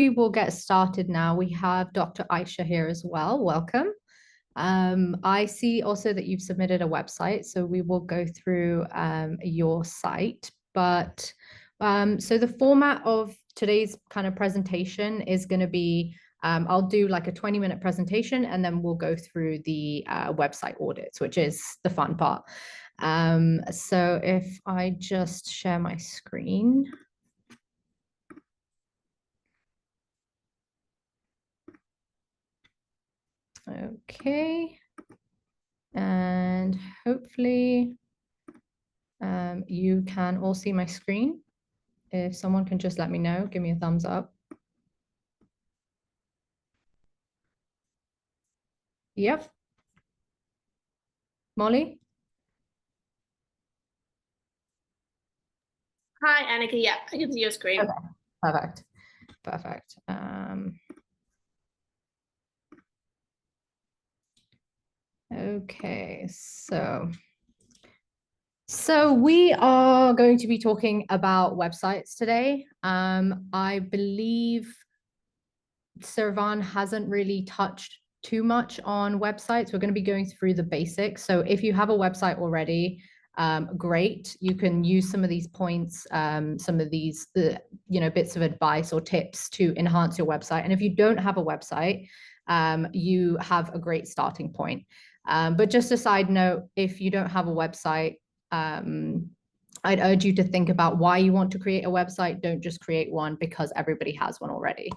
We will get started now. We have Dr. Aisha here as well. Welcome. I see also that you've submitted a website, so we will go through your site. But so the format of today's kind of presentation is going to be I'll do like a 20-minute presentation and then we'll go through the website audits, which is the fun part. So if I just share my screen. Okay. And hopefully you can all see my screen. If someone can just let me know, give me a thumbs up. Yep. Molly? Hi, Anneka. Yeah, I can see your screen. Okay. Perfect. Perfect. Okay, so we are going to be talking about websites today. I believe Servan hasn't really touched too much on websites. We're going to be going through the basics. So if you have a website already, great. You can use some of these points, some of these, bits of advice or tips to enhance your website. And if you don't have a website, you have a great starting point. But just a side note, if you don't have a website, I'd urge you to think about why you want to create a website. Don't just create one because everybody has one already.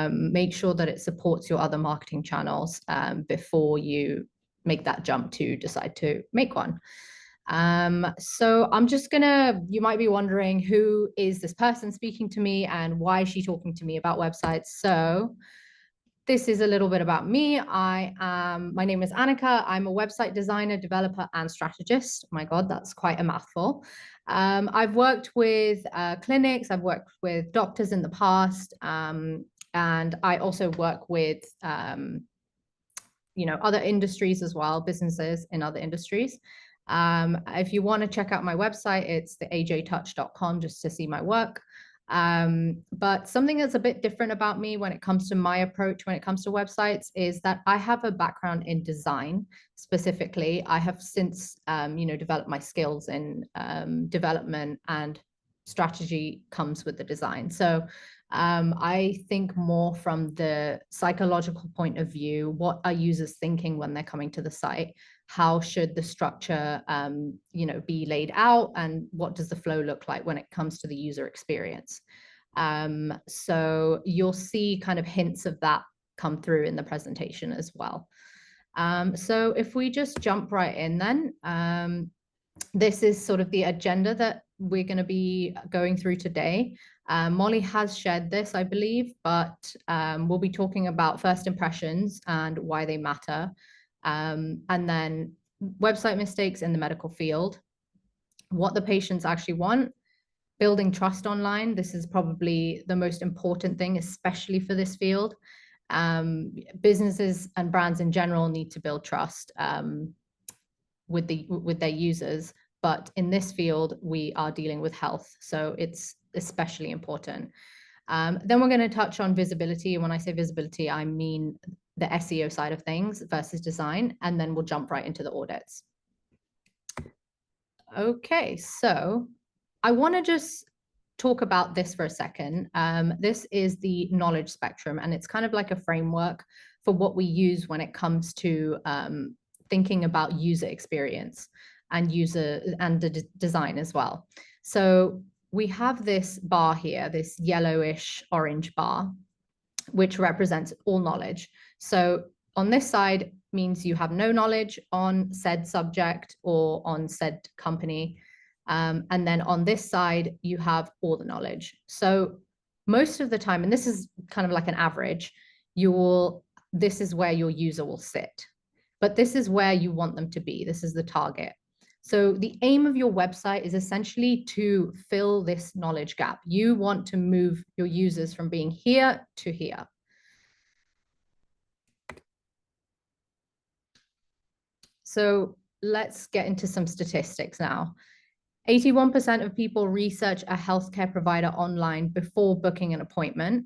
Make sure that it supports your other marketing channels before you make that jump to decide to make one. So I'm just gonna, you might be wondering, who is this person speaking to me and why is she talking to me about websites? So this is a little bit about me. My name is Anneka. I'm a website designer, developer, and strategist. Oh my God, that's quite a mouthful. I've worked with clinics, I've worked with doctors in the past, and I also work with other industries as well, businesses in other industries. If you want to check out my website, it's theajtouch.com just to see my work. But something that's a bit different about me when it comes to my approach when it comes to websites is that I have a background in design. Specifically, I have since developed my skills in development, and strategy comes with the design. So I think more from the psychological point of view. What are users thinking when they're coming to the site? How should the structure be laid out, and what does the flow look like when it comes to the user experience? So you'll see kind of hints of that come through in the presentation as well. So if we just jump right in then, this is sort of the agenda that we're going to be going through today. Molly has shared this, I believe, but we'll be talking about first impressions and why they matter. And then website mistakes in the medical field, what the patients actually want, building trust online. This is probably the most important thing, especially for this field. Businesses and brands in general need to build trust with their users. But in this field, we are dealing with health, so it's especially important. Then we're going to touch on visibility. And when I say visibility, I mean the SEO side of things versus design. And then we'll jump right into the audits. Okay, so I want to just talk about this for a second. This is the knowledge spectrum, and it's kind of like a framework for what we use when it comes to thinking about user experience and the design as well. So we have this bar here, this yellowish orange bar, which represents all knowledge. So on this side means you have no knowledge on said subject or on said company. And then on this side, you have all the knowledge. So most of the time, and this is kind of like an average, this is where your user will sit. But this is where you want them to be. This is the target. So the aim of your website is essentially to fill this knowledge gap. You want to move your users from being here to here. So let's get into some statistics now. 81% of people research a healthcare provider online before booking an appointment.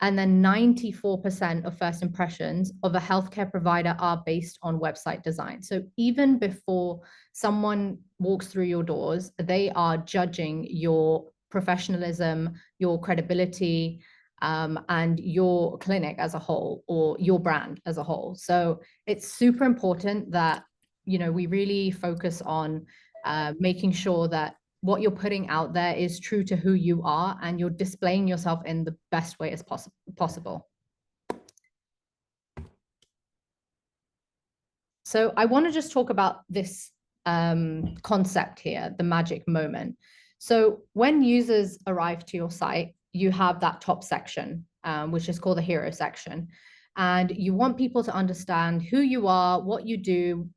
And then 94% of first impressions of a healthcare provider are based on website design. So even before someone walks through your doors, they are judging your professionalism, your credibility, and your clinic as a whole, or your brand as a whole. So it's super important that, we really focus on making sure that what you're putting out there is true to who you are, and you're displaying yourself in the best way as possible. So I want to just talk about this concept here, the magic moment. So when users arrive to your site, you have that top section, which is called the hero section. And you want people to understand who you are, what you do,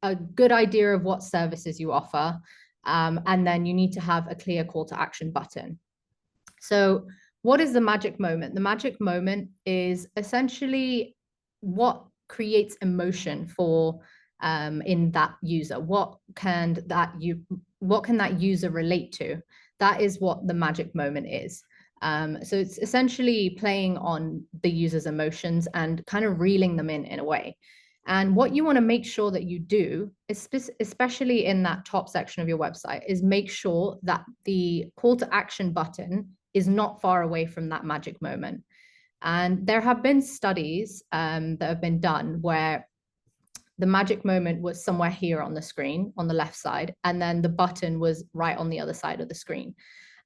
a good idea of what services you offer. And then you need to have a clear call to action button. So what is the magic moment? The magic moment is essentially what creates emotion for in that user. What can that user relate to? That is what the magic moment is. So it's essentially playing on the user's emotions and kind of reeling them in a way. And what you want to make sure that you do, especially in that top section of your website, is make sure that the call to action button is not far away from that magic moment. And there have been studies that have been done where the magic moment was somewhere here on the screen, on the left side, and then the button was right on the other side of the screen.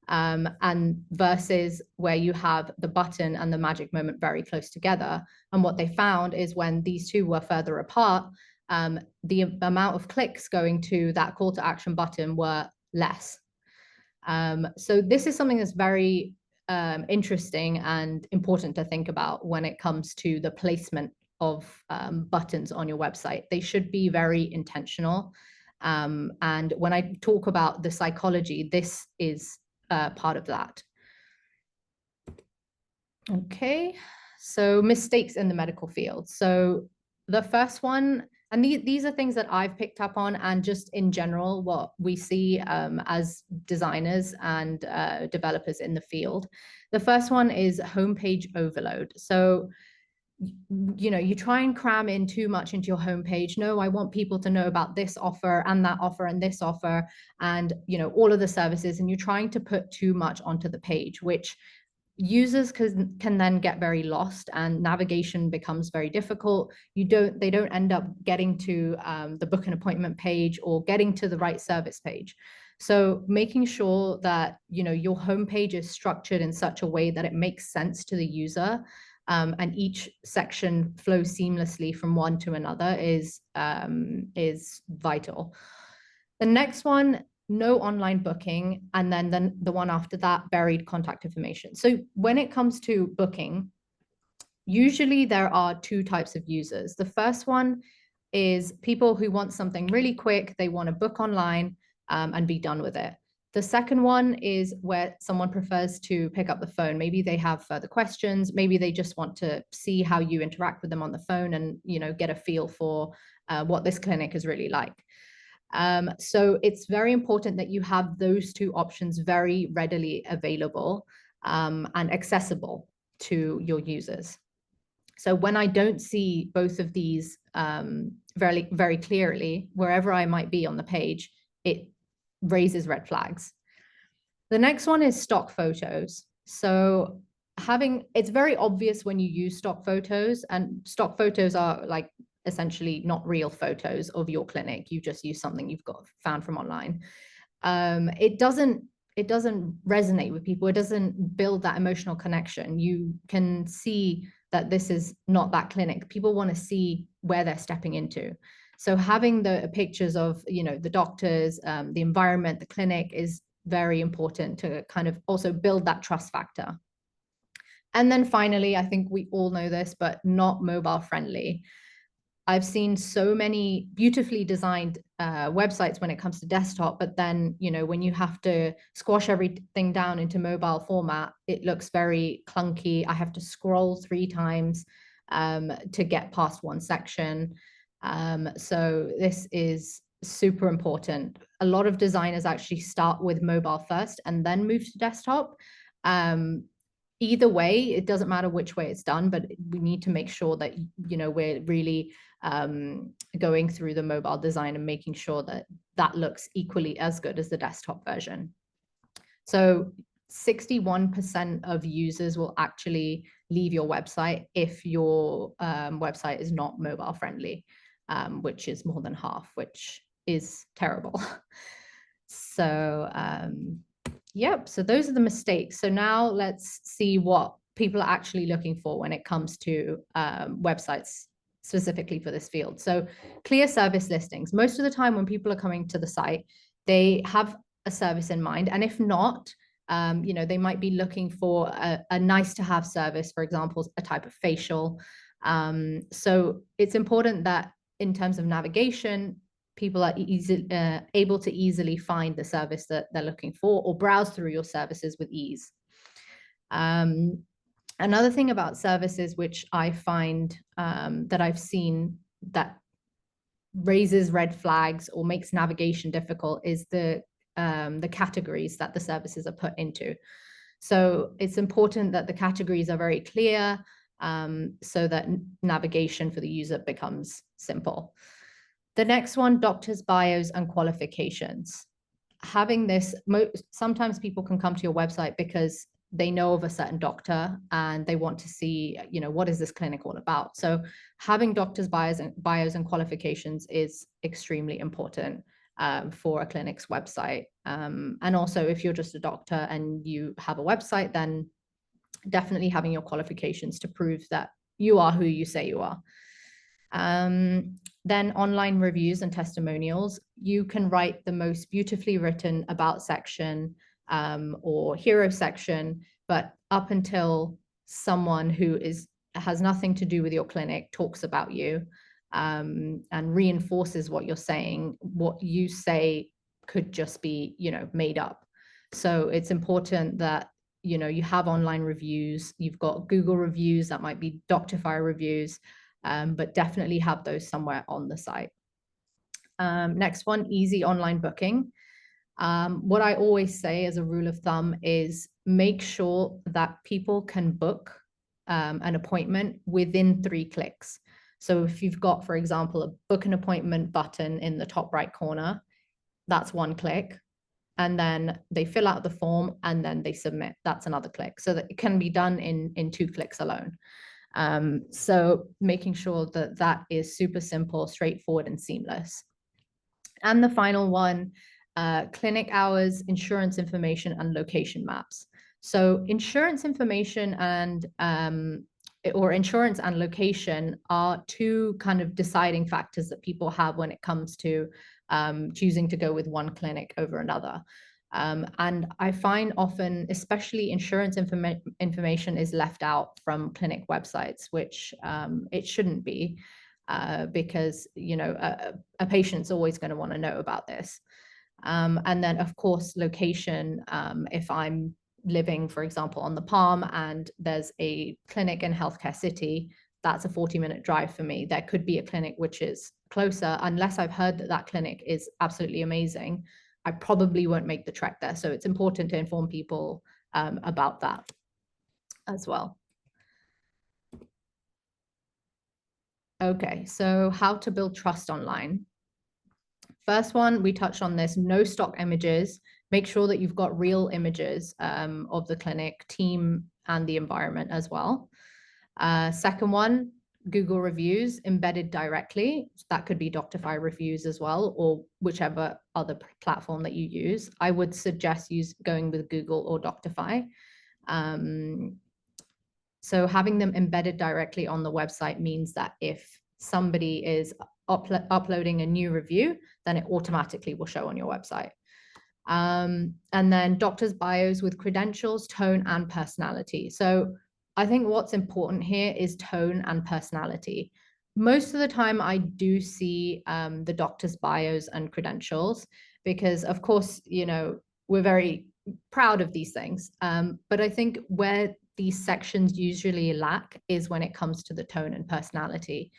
And versus where you have the button and the magic moment very close together. And what they found is when these two were further apart, the amount of clicks going to that call to action button were less. So this is something that's very interesting and important to think about when it comes to the placement of buttons on your website. They should be very intentional. And when I talk about the psychology, this is part of that. Okay, so mistakes in the medical field. So the first one, and these are things that I've picked up on, and just in general, what we see as designers and developers in the field. The first one is homepage overload. So you try and cram in too much into your homepage. No, I want people to know about this offer and that offer and this offer, and all of the services, and you're trying to put too much onto the page, which users can then get very lost, and navigation becomes very difficult. They don't end up getting to the book an appointment page or getting to the right service page. So making sure that your homepage is structured in such a way that it makes sense to the user, and each section flows seamlessly from one to another is vital. The next one, no online booking, and then the one after that, buried contact information. So when it comes to booking, usually there are two types of users. The first one is people who want something really quick. They want to book online and be done with it. The second one is where someone prefers to pick up the phone. Maybe they have further questions. Maybe they just want to see how you interact with them on the phone and get a feel for what this clinic is really like. So it's very important that you have those two options very readily available and accessible to your users. So when I don't see both of these very, very clearly, wherever I might be on the page, it raises red flags. The next one is stock photos. So it's very obvious when you use stock photos, and stock photos are like essentially not real photos of your clinic. You just use something you've found from online. It doesn't resonate with people. It doesn't build that emotional connection. You can see that this is not that clinic. People want to see where they're stepping into. So having the pictures of, the doctors, the environment, the clinic is very important to kind of also build that trust factor. And then finally, I think we all know this, but not mobile friendly. I've seen so many beautifully designed websites when it comes to desktop, but then, when you have to squash everything down into mobile format, it looks very clunky. I have to scroll 3 times to get past one section. So this is super important. A lot of designers actually start with mobile first and then move to desktop. either way, it doesn't matter which way it's done, but we need to make sure that, you know, we're really going through the mobile design and making sure that that looks equally as good as the desktop version. So 61% of users will actually leave your website if your website is not mobile friendly, which is more than half, which is terrible. So yep, so those are the mistakes. So now let's see what people are actually looking for when it comes to websites specifically for this field. So clear service listings. Most of the time when people are coming to the site, they have a service in mind. And if not, you know, they might be looking for a nice to have service, for example, a type of facial. So it's important that in terms of navigation, people are able to easily find the service that they're looking for or browse through your services with ease. Another thing about services which I find that I've seen that raises red flags or makes navigation difficult is the categories that the services are put into. So it's important that the categories are very clear so that navigation for the user becomes simple. The next one, doctors' bios and qualifications. Having this, sometimes people can come to your website because they know of a certain doctor and they want to see, you know, what is this clinic all about? So having doctors' bios and qualifications is extremely important for a clinic's website. And also, if you're just a doctor and you have a website, then definitely having your qualifications to prove that you are who you say you are. Then online reviews and testimonials. You can write the most beautifully written about section or hero section, but up until someone who has nothing to do with your clinic talks about you and reinforces what you're saying, what you say could just be, you know, made up. So it's important that, you know, you have online reviews, you've got Google reviews, that might be Doctify reviews, but definitely have those somewhere on the site. Next one, easy online booking. What I always say as a rule of thumb is make sure that people can book an appointment within 3 clicks. So if you've got, for example, a book an appointment button in the top right corner, that's 1 click. And then they fill out the form and then they submit. That's another click. So that it can be done in 2 clicks alone. So making sure that that is super simple, straightforward, and seamless. And the final one, clinic hours, insurance information, and location maps. So insurance information and or insurance and location are 2 kind of deciding factors that people have when it comes to choosing to go with one clinic over another. And I find often, especially insurance information is left out from clinic websites, which it shouldn't be, because, you know, a patient's always going to want to know about this. And then, of course, location. If I'm living, for example, on the Palm and there's a clinic in Healthcare City, that's a 40-minute drive for me. There could be a clinic which is closer. Unless I've heard that that clinic is absolutely amazing, I probably won't make the trek there. So it's important to inform people about that as well. Okay, so how to build trust online. First one, we touched on this, no stock images. Make sure that you've got real images of the clinic, team, and the environment as well. Second one, Google reviews embedded directly. That could be Doctify reviews as well, or whichever other platform that you use. I would suggest going with Google or Doctify. So having them embedded directly on the website means that if somebody is uploading a new review, then it automatically will show on your website. And then doctors' bios with credentials, tone, and personality. So I think what's important here is tone and personality. Most of the time, I do see the doctors' bios and credentials because, of course, you know, we're very proud of these things. But I think where these sections usually lack is when it comes to the tone and personality.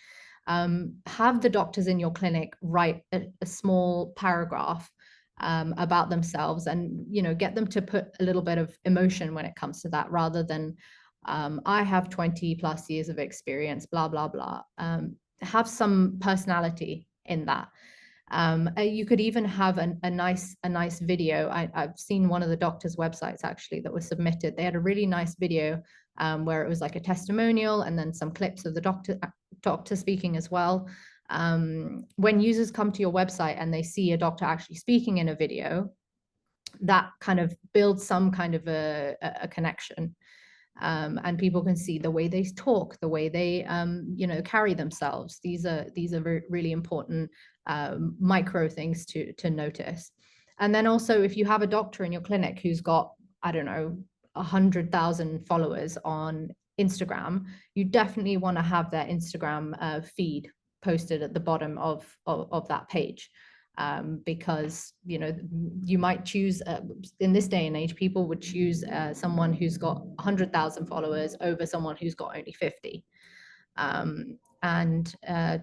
Have the doctors in your clinic write a small paragraph about themselves, and get them to put a little bit of emotion when it comes to that, rather than I have 20 plus years of experience, blah blah blah. Have some personality in that. You could even have a nice video. I've seen one of the doctors' websites actually that was submitted. They had a really nice video where it was like a testimonial and then some clips of the doctor speaking as well. When users come to your website and they see a doctor actually speaking in a video, that kind of builds some kind of a connection. And people can see the way they talk, the way they carry themselves. These are really important micro things to notice. And then also, if you have a doctor in your clinic who's got, I don't know, 100,000 followers on Instagram, you definitely want to have their Instagram feed posted at the bottom of that page. Because you might choose in this day and age, people would choose someone who's got 100,000 followers over someone who's got only 50. And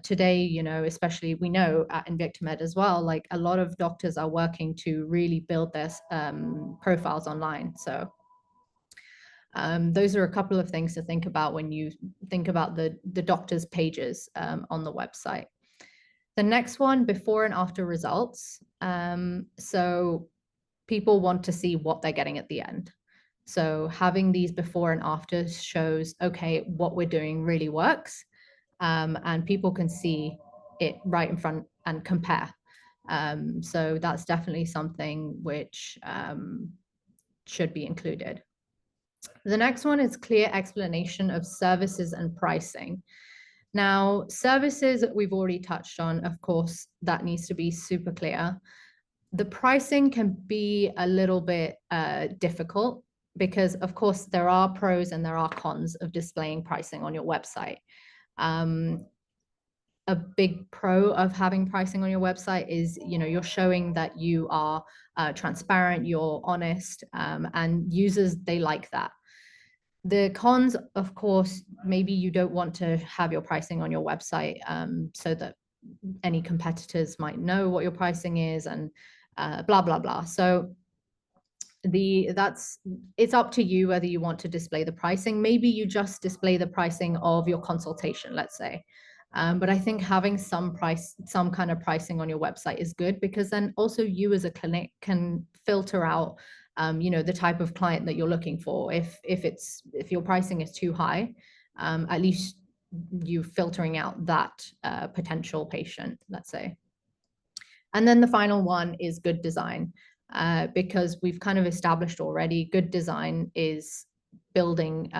today, especially we know at Invictamed as well, like a lot of doctors are working to really build their profiles online. So those are a couple of things to think about when you think about the doctors' pages on the website. The next one, before and after results. So people want to see what they're getting at the end. So having these before and after shows, okay, what we're doing really works. And people can see it right in front and compare. So that's definitely something which should be included. The next one is clear explanation of services and pricing. Now, services we've already touched on, of course, that needs to be super clear. The pricing can be a little bit difficult because, of course, there are pros and there are cons of displaying pricing on your website. A big pro of having pricing on your website is, you're showing that you are transparent, you're honest, and users, they like that. The cons, of course, maybe you don't want to have your pricing on your website so that any competitors might know what your pricing is, and blah, blah, blah. So it's up to you whether you want to display the pricing. Maybe you just display the pricing of your consultation, let's say. But I think having some kind of pricing on your website is good, because then also you as a clinic can filter out the type of client that you're looking for. If your pricing is too high, at least you filtering out that potential patient, let's say. And then the final one is good design, because we've kind of established already, good design is building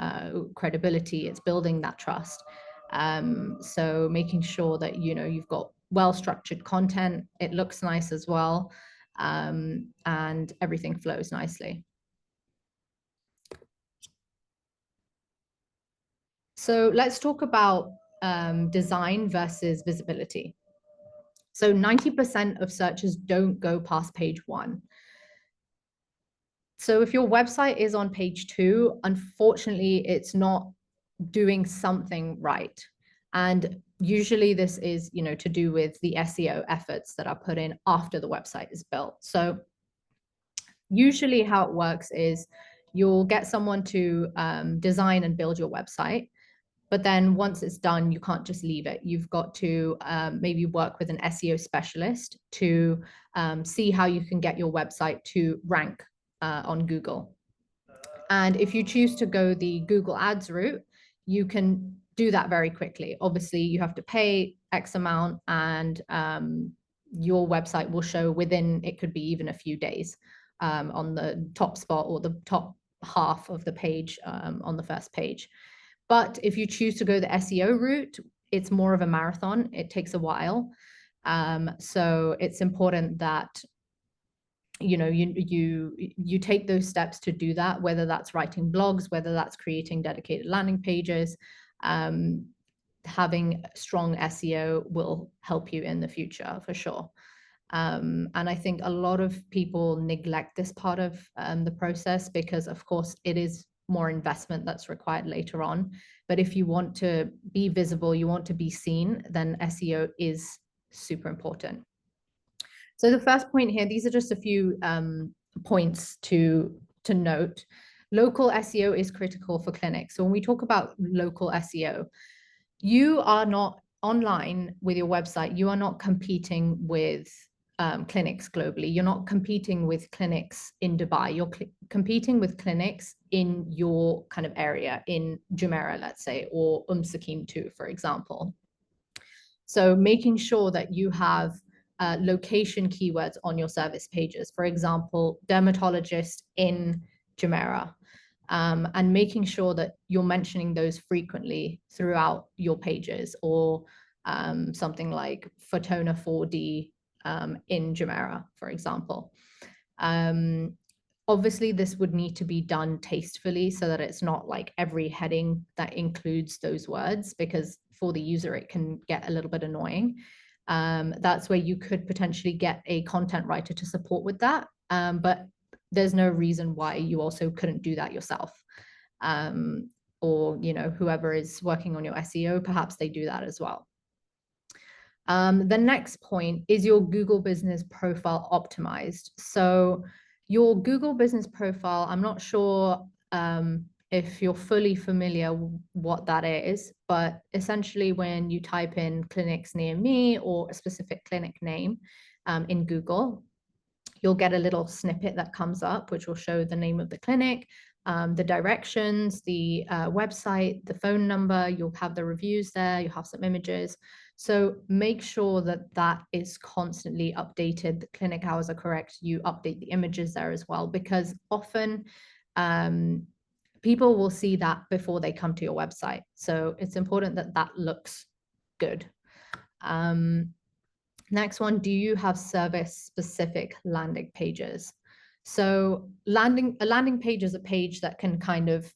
credibility, it's building that trust. So making sure that you've got well-structured content, it looks nice as well, and everything flows nicely. So let's talk about design versus visibility. So 90% of searches don't go past page 1. So if your website is on page 2, unfortunately, it's not doing something right. And usually this is, to do with the SEO efforts that are put in after the website is built. So usually how it works is you'll get someone to design and build your website. But then once it's done, you can't just leave it. You've got to maybe work with an SEO specialist to see how you can get your website to rank on Google. And if you choose to go the Google Ads route, you can do that very quickly. Obviously, you have to pay X amount, and your website will show within, it could be even a few days on the top spot or the top half of the page on the first page. But if you choose to go the SEO route, it's more of a marathon. It takes a while. So it's important that you take those steps to do that, whether that's writing blogs, whether that's creating dedicated landing pages. Having strong SEO will help you in the future for sure. And I think a lot of people neglect this part of the process because, of course, it is more investment that's required later on. But if you want to be visible, you want to be seen, then SEO is super important. So the first point here, these are just a few points to note. Local SEO is critical for clinics. So when we talk about local SEO, you are not online with your website. You are not competing with clinics globally. You're not competing with clinics in Dubai. You're competing with clinics in your kind of area in Jumeirah, let's say, or Sakim 2, for example. So making sure that you have location keywords on your service pages, for example, dermatologist in Jumeirah, and making sure that you're mentioning those frequently throughout your pages, or something like Photona 4D in Jumeirah, for example. Obviously, this would need to be done tastefully so that it's not like every heading that includes those words, because for the user, it can get a little bit annoying. That's where you could potentially get a content writer to support with that. But there's no reason why you also couldn't do that yourself. Or, whoever is working on your SEO, perhaps they do that as well. The next point is your Google Business Profile optimized. So your Google Business Profile, I'm not sure if you're fully familiar what that is, but essentially when you type in clinics near me or a specific clinic name in Google, you'll get a little snippet that comes up, which will show the name of the clinic, the directions, the website, the phone number. You'll have the reviews there. You'll have some images. So make sure that that is constantly updated. The clinic hours are correct. You update the images there as well, because often people will see that before they come to your website. So it's important that that looks good. Next one, do you have service-specific landing pages? So a landing page is a page that can kind of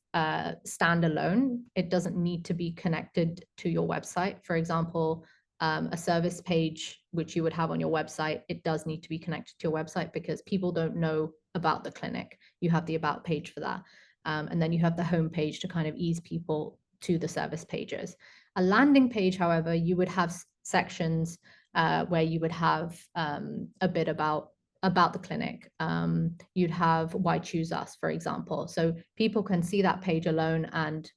stand alone. It doesn't need to be connected to your website. For example, a service page, which you would have on your website, it does need to be connected to your website because people don't know about the clinic. You have the about page for that. And then you have the home page to kind of ease people to the service pages. A landing page, however, you would have sections where you would have a bit about the clinic. You'd have why choose us, for example. So people can see that page alone and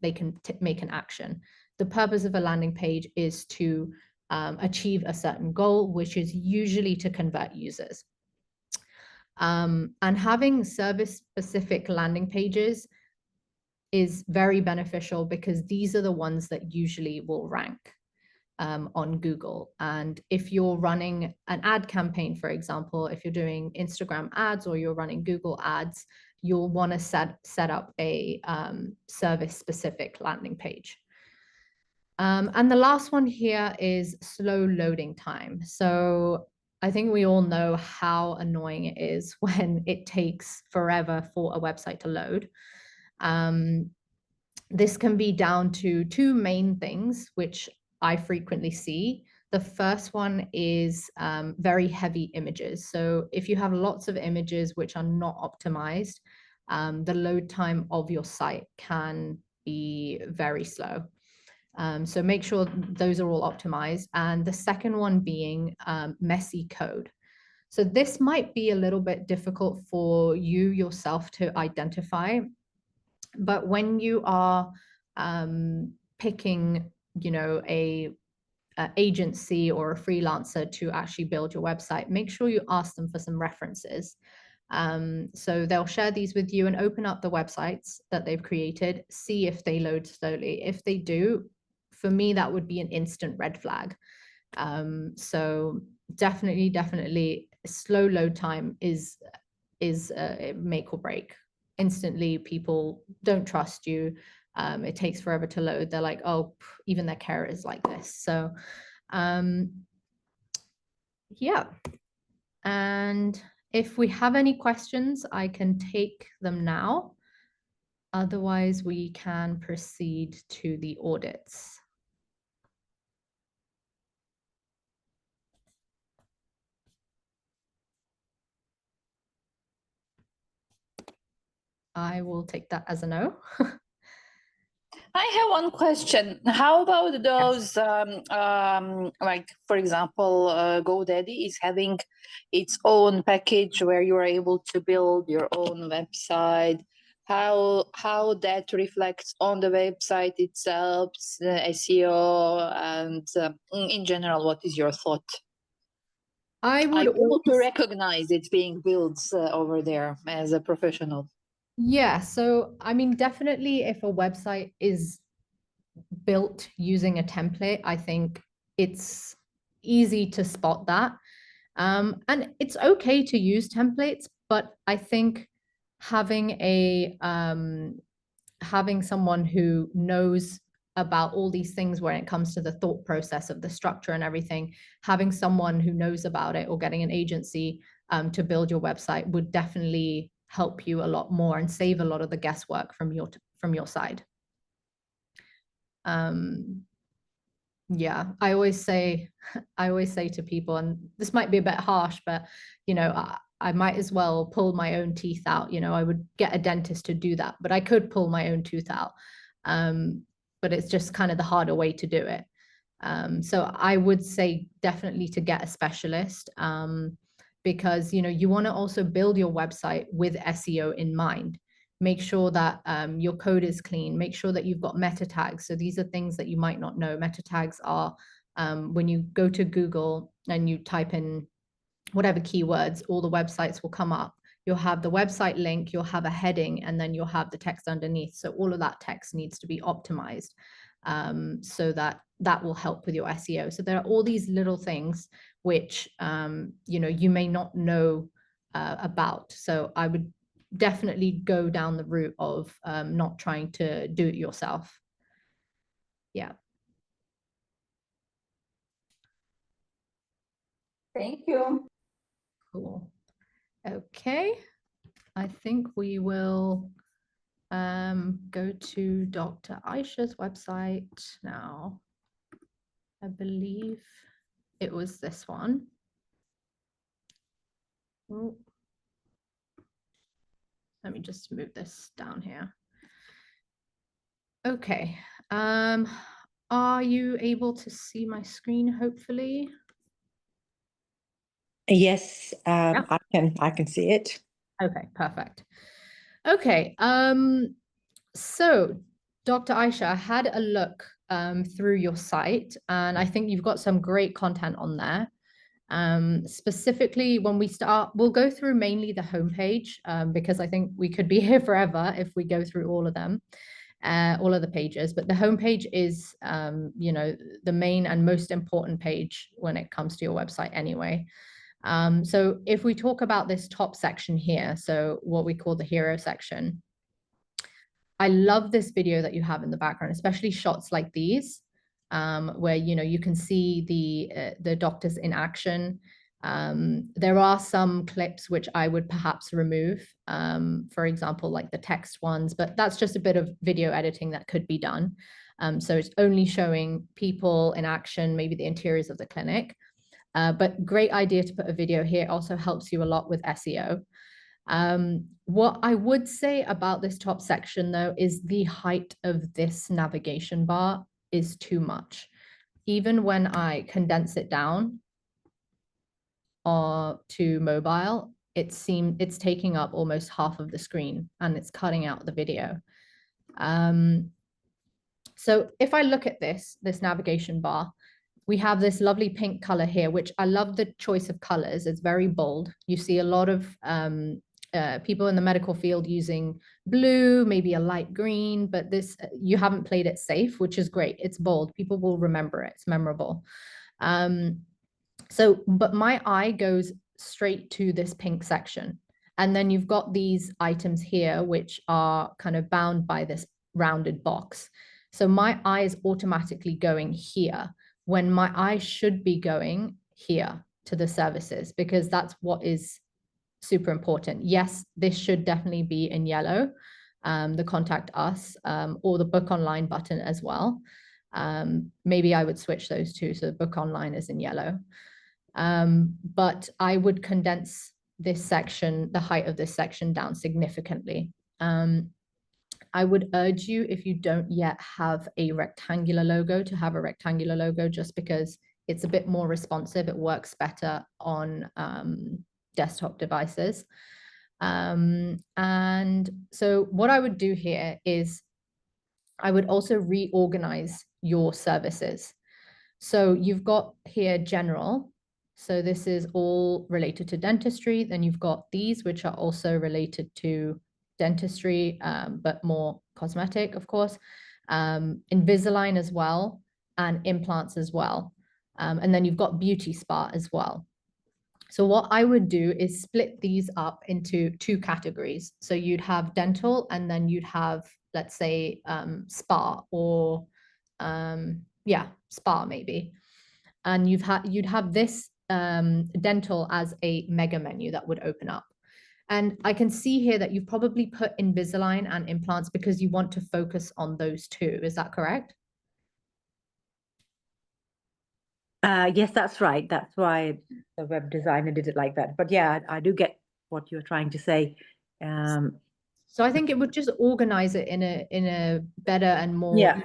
they can make an action. The purpose of a landing page is to achieve a certain goal, which is usually to convert users. And having service-specific landing pages is very beneficial because these are the ones that usually will rank on Google. And if you're running an ad campaign, for example, if you're doing Instagram ads or you're running Google ads, you'll want to set up a service-specific landing page. And the last one here is slow loading time. So I think we all know how annoying it is when it takes forever for a website to load. This can be down to two main things, which I frequently see. The first one is very heavy images. So if you have lots of images which are not optimized, the load time of your site can be very slow. So make sure those are all optimized. And the second one being messy code. So this might be a little bit difficult for you yourself to identify, but when you are picking, a agency or a freelancer to actually build your website, make sure you ask them for some references. So they'll share these with you and open up the websites that they've created, see if they load slowly. If they do, for me, that would be an instant red flag. So definitely slow load time is make or break. Instantly, people don't trust you. It takes forever to load. They're like, oh, even their care is like this. So yeah. And if we have any questions, I can take them now. Otherwise, we can proceed to the audits. I will take that as a no. I have one question. How about those, like, for example, GoDaddy is having its own package where you are able to build your own website. How that reflects on the website itself, SEO, and in general, what is your thought? I would Are you able to always, recognize it being built over there as a professional? yeah. So, I mean, definitely if a website is built using a template, I think it's easy to spot that. And it's okay to use templates, but I think having having someone who knows about all these things when it comes to the thought process of the structure and everything, having someone who knows about it or getting an agency to build your website would definitely help you a lot more and save a lot of the guesswork from your side. Yeah, I always say to people, and this might be a bit harsh, but I might as well pull my own teeth out. I would get a dentist to do that, but I could pull my own tooth out. But it's just kind of the harder way to do it. So I would say definitely to get a specialist, because you want to also build your website with SEO in mind. Make sure that your code is clean. Make sure that you've got meta tags. So these are things that you might not know. Meta tags are when you go to Google and you type in whatever keywords, all the websites will come up. You'll have the website link, you'll have a heading, and then you'll have the text underneath. So all of that text needs to be optimized, so that will help with your SEO. So there are all these little things which you may not know about. So I would definitely go down the route of not trying to do it yourself. Yeah. Thank you. Cool. Okay. I think we will go to Dr. Aisha's website now. I believe it was this one. Oh. Let me just move this down here. Okay. Are you able to see my screen, hopefully? Yes, I can see it. Okay, perfect. Okay. So Dr. Aisha, I had a look through your site, and I think you've got some great content on there. Specifically, when we start, we'll go through mainly the homepage, because I think we could be here forever if we go through all of them, all of the pages. But the homepage is, the main and most important page when it comes to your website anyway. So if we talk about this top section here, so what we call the hero section, I love this video that you have in the background, especially shots like these, where you can see the doctors in action. There are some clips which I would perhaps remove, for example, like the text ones, but that's just a bit of video editing that could be done. So it's only showing people in action, maybe the interiors of the clinic. But great idea to put a video here. Also helps you a lot with SEO. What I would say about this top section, though, is the height of this navigation bar is too much. Even when I condense it down to mobile, it's taking up almost half of the screen and it's cutting out the video. So if I look at this navigation bar, we have this lovely pink color here, which I love the choice of colors. It's very bold. You see a lot of people in the medical field using blue, maybe a light green, but this, you haven't played it safe, which is great. It's bold. People will remember it. It's memorable. But my eye goes straight to this pink section. And then you've got these items here, which are kind of bound by this rounded box. So my eye is automatically going here when my eye should be going here to the services, because that's what is super important. Yes, this should definitely be in yellow, the contact us, or the book online button as well. Maybe I would switch those two, so the book online is in yellow. But I would condense this section, the height of this section, down significantly. I would urge you, if you don't yet have a rectangular logo, to have a rectangular logo, just because it's a bit more responsive. It works better on desktop devices. And so what I would do here is I would also reorganize your services. So you've got here general. So this is all related to dentistry. Then you've got these, which are also related to dentistry, but more cosmetic, of course. Invisalign as well, and implants as well. And then you've got beauty spa as well. So what I would do is split these up into two categories. So you'd have dental, and then you'd have, let's say, spa, or spa maybe. And you'd have this dental as a mega menu that would open up. And I can see here that you've probably put Invisalign and implants because you want to focus on those two. Is that correct? Yes, that's right. That's why the web designer did it like that. But yeah, I do get what you're trying to say. So I think it would just organize it in a better and more Yeah.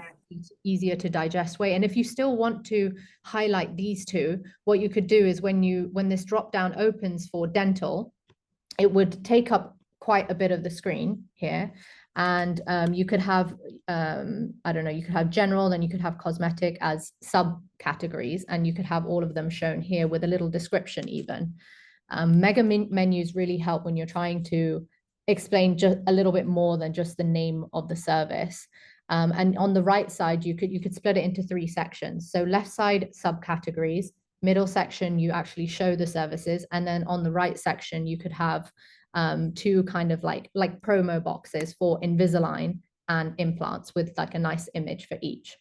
easier to digest way. And if you still want to highlight these two, what you could do is when this drop down opens for dental, it would take up quite a bit of the screen here. And you could have, I don't know, you could have general, then you could have cosmetic as subcategories, and you could have all of them shown here with a little description even. Mega menus really help when you're trying to explain just a little bit more than just the name of the service. And on the right side, you could split it into three sections. So left side, subcategories, middle section, you actually show the services. And then on the right section, you could have two kind of like promo boxes for Invisalign and implants with like a nice image for each.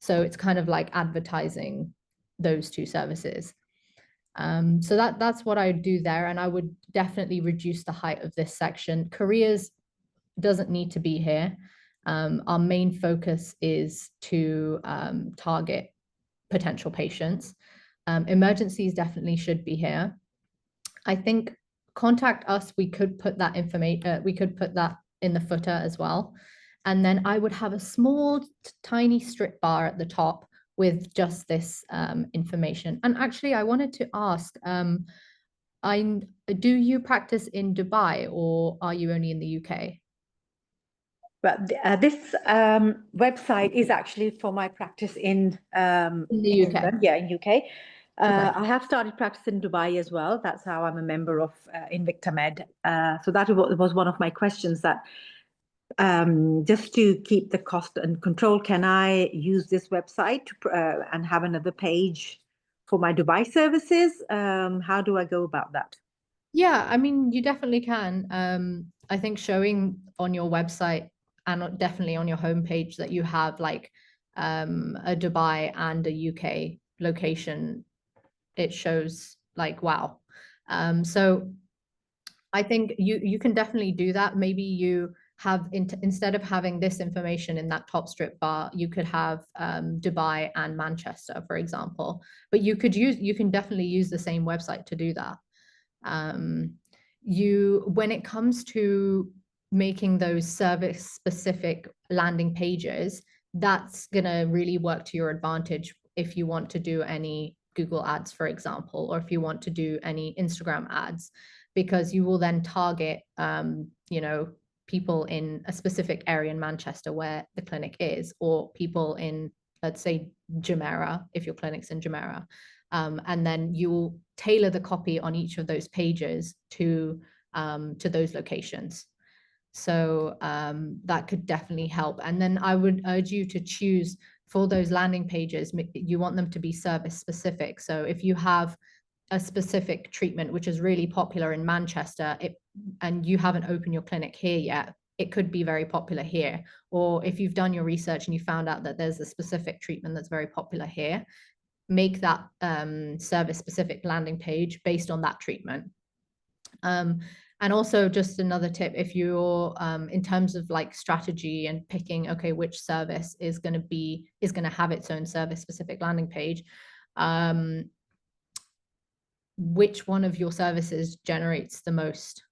So it's kind of like advertising those two services. So that's what I would do there. And I would definitely reduce the height of this section. Careers doesn't need to be here. Our main focus is to target potential patients. Emergencies definitely should be here. I think contact us, we could put that information, we could put that in the footer as well. And then I would have a small, tiny strip bar at the top with just this information. And actually, I wanted to ask, do you practice in Dubai, or are you only in the UK? But this website is actually for my practice in In the UK. England, yeah, in UK. Okay. I have started practice in Dubai as well. That's how I'm a member of Invicta Med. So that was one of my questions, that just to keep the cost and control, can I use this website and have another page for my Dubai services? How do I go about that? Yeah, I mean, you definitely can. I think showing on your website and definitely on your homepage that you have like a Dubai and a UK location, it shows like, wow. So I think you can definitely do that. Maybe you have instead of having this information in that top strip bar, you could have Dubai and Manchester, for example. But you can definitely use the same website to do that. When it comes to making those service specific landing pages, that's gonna really work to your advantage if you want to do any Google ads, for example, or if you want to do any Instagram ads, because you will then target people in a specific area in Manchester where the clinic is, or people in, let's say, Jumeirah, if your clinic's in Jumeirah. And then you'll tailor the copy on each of those pages to those locations. So that could definitely help. And then I would urge you to choose for those landing pages, you want them to be service specific. So if you have a specific treatment which is really popular in Manchester, and you haven't opened your clinic here yet, it could be very popular here. Or if you've done your research and you found out that there's a specific treatment that's very popular here, make that service specific landing page based on that treatment. And also, just another tip, if you're in terms of like strategy and picking, okay, which service is going to have its own service specific landing page, which one of your services generates the most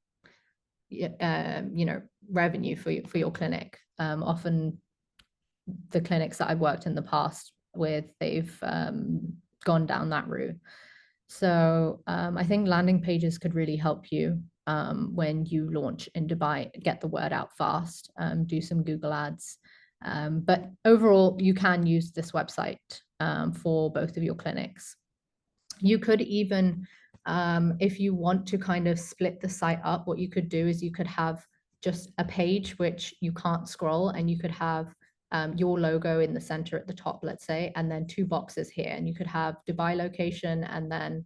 revenue for your clinic? Often the clinics that I've worked in the past with, they've gone down that route. So I think landing pages could really help you when you launch in Dubai, get the word out fast, do some Google ads. But overall, you can use this website for both of your clinics. You could even, if you want to kind of split the site up, what you could do is you could have just a page which you can't scroll, and you could have your logo in the center at the top, let's say, and then 2 boxes here, and you could have Dubai location and then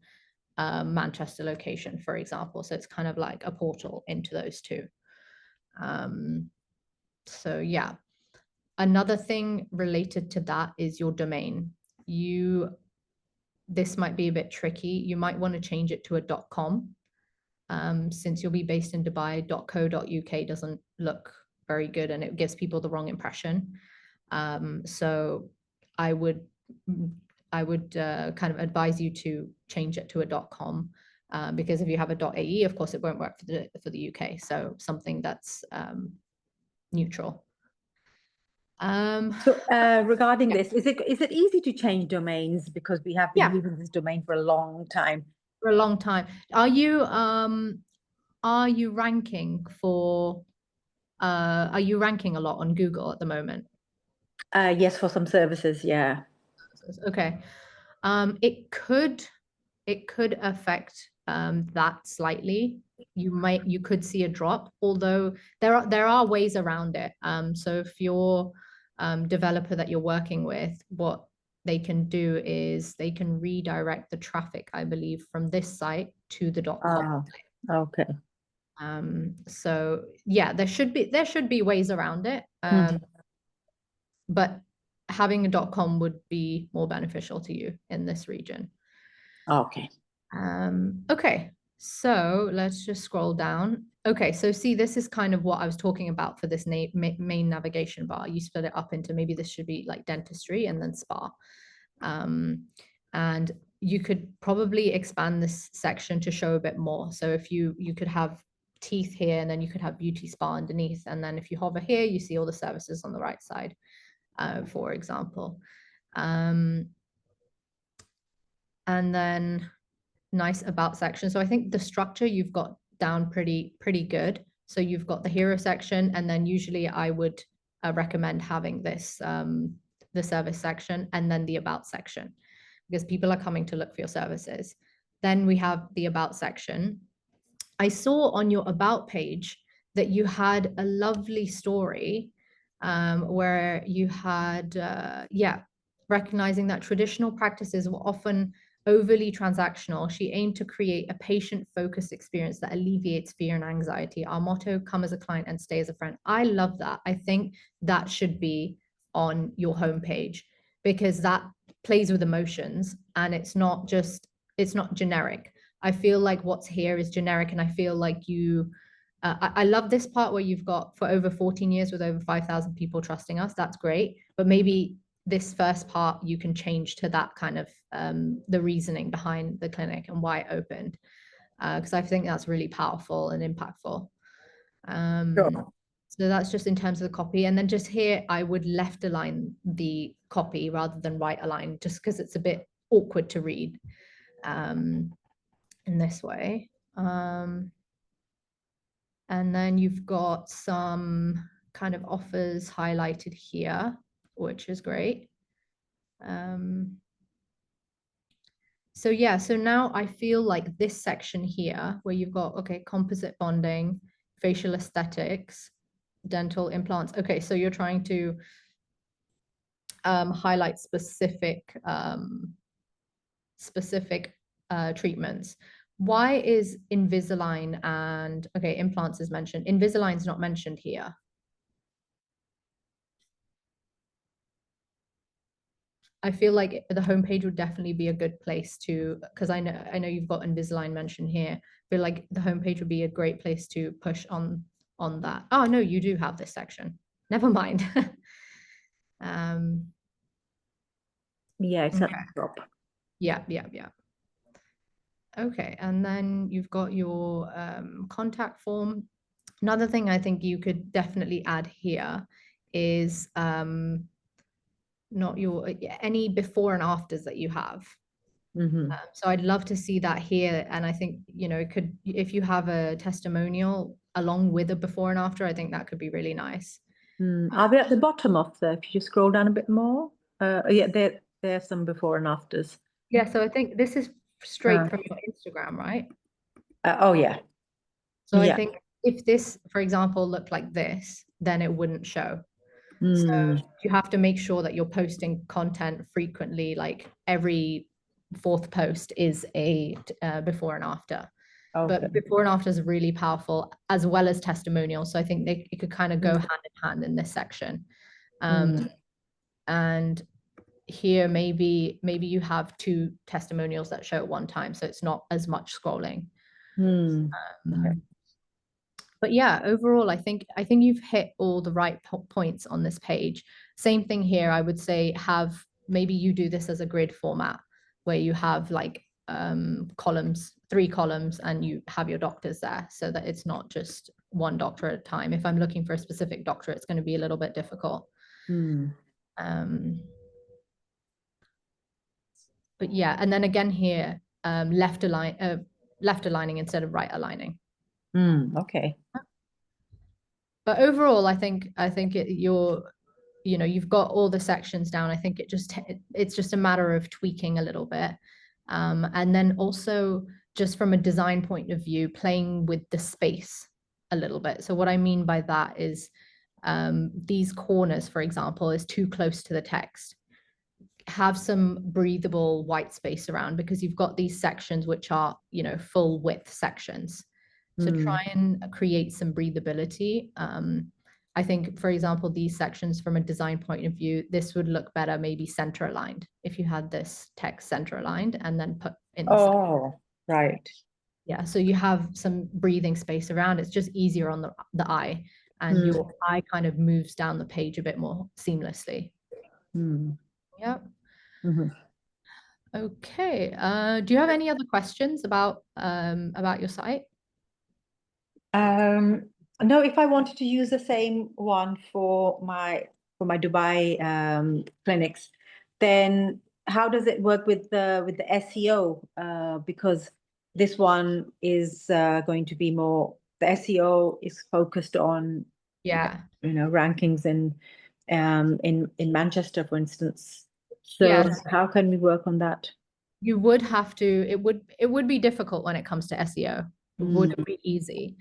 Manchester location, for example. So it's kind of like a portal into those two. So yeah, another thing related to that is your domain. This might be a bit tricky. You might want to change it to a .com. Since you'll be based in Dubai, .co.uk doesn't look very good, and it gives people the wrong impression. So I would kind of advise you to change it to a .com, because if you have a .ae, of course, it won't work for the UK. So something that's neutral. So regarding this, is it easy to change domains, because we have been using this domain for a long time? For a long time. Are you ranking for are you ranking a lot on Google at the moment? Yes, for some services, yeah. Okay. It could affect that slightly. You could see a drop, although there are ways around it. So if your developer that you're working with, what they can do is they can redirect the traffic, I believe, from this site to the .com. Okay. So yeah, there should be ways around it. But having a .com would be more beneficial to you in this region. Okay. Okay, so let's just scroll down. Okay, so see, this is kind of what I was talking about for this main navigation bar. You split it up into, maybe this should be like dentistry and then spa. And you could probably expand this section to show a bit more. So if you could have teeth here, and then you could have beauty spa underneath. And then if you hover here, you see all the services on the right side, for example. And then nice about section. So I think the structure you've got down pretty good. So you've got the hero section, and then usually I would recommend having this the service section, and then the about section, because people are coming to look for your services. Then we have the about section. I saw on your about page that you had a lovely story where you had recognizing that traditional practices were often overly transactional. She aimed to create a patient-focused experience that alleviates fear and anxiety. Our motto, come as a client and stay as a friend. I love that. I think that should be on your homepage, because that plays with emotions, and it's not generic. I feel like what's here is generic, and I feel like I love this part where you've got, for over 14 years with over 5,000 people trusting us. That's great. But maybe this first part you can change to that kind of the reasoning behind the clinic and why it opened, because I think that's really powerful and impactful. Sure. So that's just in terms of the copy. And then just here, I would left align the copy rather than right align, just because it's a bit awkward to read in this way. And then you've got some kind of offers highlighted here, which is great. So yeah, so now I feel like this section here, where you've got, okay, composite bonding, facial aesthetics, dental implants. Okay, so you're trying to highlight specific treatments. Why is Invisalign and, okay, implants is mentioned. Invisalign's not mentioned here. I feel like the homepage would definitely be a good place to, because I know you've got Invisalign mentioned here. I feel like the homepage would be a great place to push on that. Oh no, you do have this section. Never mind. Yeah, it's okay. a drop. Yeah. Okay, and then you've got your contact form. Another thing I think you could definitely add here is not your any before and afters that you have. So I'd love to see that here. And I think, you know, it could, if you have a testimonial along with a before and after, I think that could be really nice. Are they at the bottom of the, if you just scroll down a bit more? Yeah, there's some before and afters. Yeah, so I think this is straight from your Instagram, right? Oh, yeah. So I Yeah. think if this, for example, looked like this, then it wouldn't show. So Mm. you have to make sure that you're posting content frequently, like every fourth post is a before and after. Okay. But before and after is really powerful, as well as testimonials. So I think it could kind of go hand in hand in this section. And here, maybe you have 2 testimonials that show at one time, so it's not as much scrolling. Okay. But yeah, overall, I think you've hit all the right points on this page. Same thing here, I would say maybe you do this as a grid format where you have like columns, 3 columns, and you have your doctors there so that it's not just one doctor at a time. If I'm looking for a specific doctor, it's going to be a little bit difficult. But yeah, and then again here, left aligning instead of right aligning. Okay. But overall, I think you've got all the sections down. I think it's just a matter of tweaking a little bit. And then also just from a design point of view, playing with the space a little bit. So what I mean by that is these corners, for example, is too close to the text. Have some breathable white space around, because you've got these sections which are, you know, full width sections. So try and create some breathability. I think, for example, these sections from a design point of view, this would look better maybe center aligned if you had this text center aligned and then put in the center. Oh, right. Yeah, so you have some breathing space around. It's just easier on the eye, and your eye kind of moves down the page a bit more seamlessly. Yeah. Okay. Do you have any other questions about your site? No, if I wanted to use the same one for my Dubai clinics, then how does it work with the SEO? Because this one is going to be more, the SEO is focused on, Yeah. you know, rankings in Manchester, for instance. So Yes. how can we work on that? You would have to, it would be difficult when it comes to SEO. It wouldn't be easy.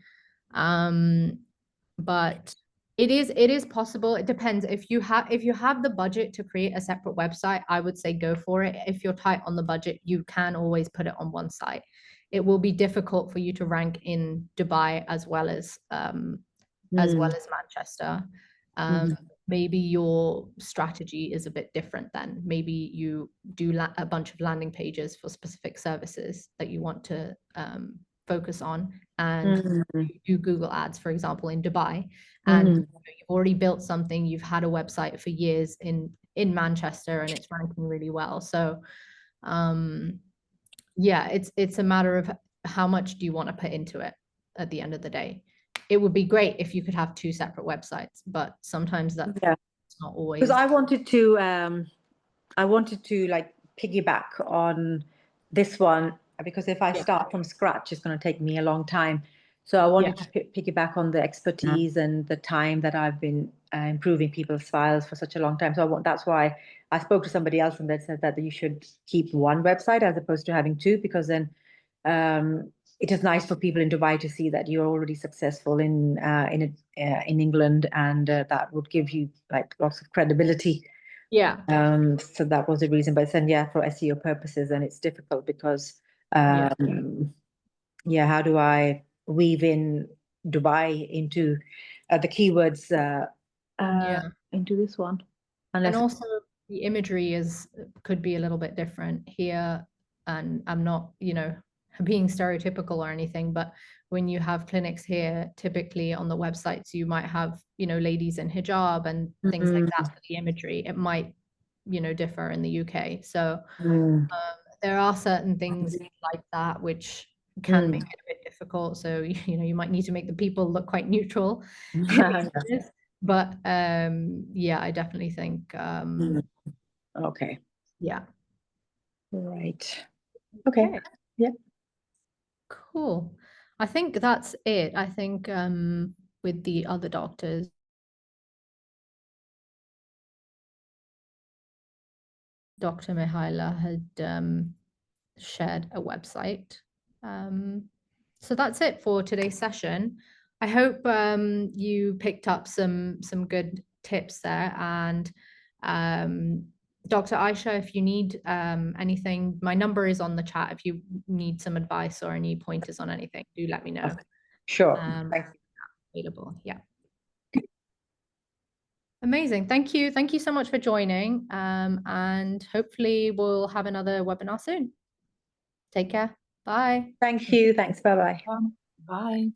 But it is possible. It depends. If you have the budget to create a separate website, I would say go for it. If you're tight on the budget, you can always put it on one site. It will be difficult for you to rank in Dubai as well as Manchester. Maybe your strategy is a bit different then. Maybe you do a bunch of landing pages for specific services that you want to focus on, and you do Google ads, for example, in Dubai, and you've already built something, you've had a website for years in Manchester and it's ranking really well. So yeah, it's a matter of how much do you want to put into it at the end of the day. It would be great if you could have 2 separate websites, but sometimes that's not always. Because I wanted to like piggyback on this one, because if I start from scratch, it's going to take me a long time. So I wanted to piggyback on the expertise and the time that I've been improving people's files for such a long time. So that's why I spoke to somebody else and they said that you should keep one website as opposed to having 2, because then it is nice for people in Dubai to see that you're already successful in England, and that would give you like lots of credibility. Yeah. So that was the reason. But then, for SEO purposes, and it's difficult because, how do I weave in Dubai into the keywords into this one? And also the imagery could be a little bit different here. And I'm not, being stereotypical or anything, but when you have clinics here, typically on the websites, you might have, ladies in hijab and things like that for the imagery. It might, differ in the UK. So there are certain things like that which can make it a bit difficult. So, you might need to make the people look quite neutral. But yeah, I definitely think Okay. yeah. Right. Okay. Yeah. Cool. I think that's it. I think with the other doctors, Dr. Mihaela had shared a website. So that's it for today's session. I hope you picked up some good tips there. And Dr. Aisha, if you need anything, my number is on the chat. If you need some advice or any pointers on anything, do let me know. Okay. Sure. Thank you. Available. Yeah. Amazing. Thank you. Thank you so much for joining. And hopefully we'll have another webinar soon. Take care. Bye. Thank you. Thanks. Bye-bye. Bye.